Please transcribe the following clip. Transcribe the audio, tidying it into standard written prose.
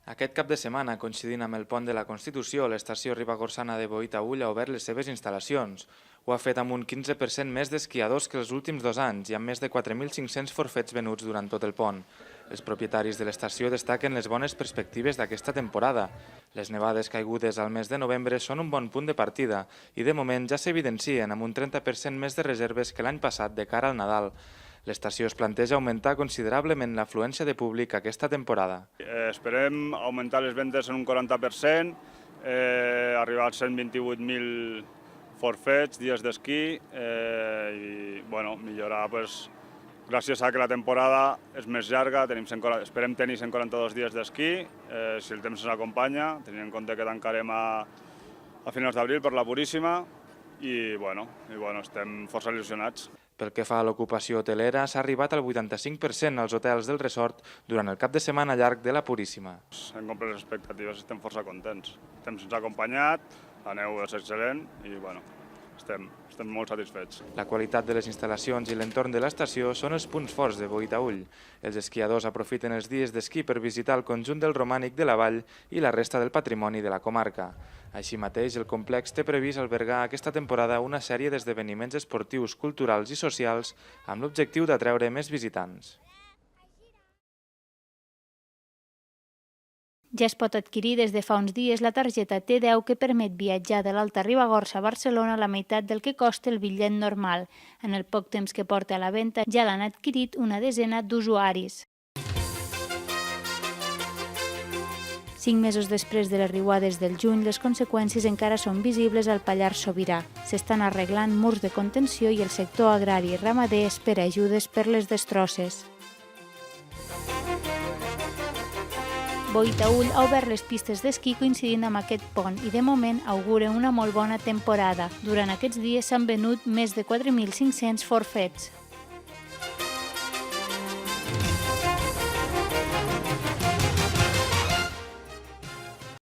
Aquest cap de setmana, coincidint amb el pont de la Constitució, l'estació Ribagorçana de Boí-Taüll ha obert les seves instal·lacions. Ho ha fet amb un 15% més d'esquiadors que els últims 2 anys i amb més de 4.500 forfets venuts durant tot el pont. Els propietaris de l'estació destaquen les bones perspectives d'aquesta temporada. Les nevades caigudes al mes de novembre són un bon punt de partida i de moment ja s'evidencien amb un 30% més de reserves que l'any passat de cara al Nadal. L'estació es planteja augmentar considerablement l'afluència de públic aquesta temporada. Esperem augmentar les vendes en un 40%, arribar als 128.000 forfets, dies d'esquí i millorar gràcies a que la temporada és més llarga, esperem tenir 142 dies d'esquí, si el temps ens acompanya, tenint en compte que tancarem a finals d'abril per la Puríssima i estem força il·lusionats. Pel que fa a l'ocupació hotelera, s'ha arribat al 85% als hotels del resort durant el cap de setmana llarg de la Puríssima. Hem complert les expectatives, estem força contents. El temps ens ha acompanyat, la neu és excel·lent i estem molt satisfets. La qualitat de les instal·lacions i l'entorn de l'estació són els punts forts de Boí-Taüll. Els esquiadors aprofiten els dies d'esquí per visitar el conjunt del romànic de la vall i la resta del patrimoni de la comarca. Així mateix, el complex té previst albergar aquesta temporada una sèrie d'esdeveniments esportius, culturals i socials amb l'objectiu d'atreure més visitants. Ja es pot adquirir des de fa uns dies la targeta T10 que permet viatjar de l'Alta Ribagorça a Barcelona a la meitat del que costa el bitllet normal. En el poc temps que porta a la venda ja l'han adquirit una desena d'usuaris. 5 mesos després de les riuades del juny, les conseqüències encara són visibles al Pallars Sobirà. S'estan arreglant murs de contenció i el sector agrari i ramader espera ajudes per les destrosses. Boí-Taüll ha obert les pistes d'esquí coincidint amb aquest pont i de moment augura una molt bona temporada. Durant aquests dies s'han venut més de 4.500 forfets.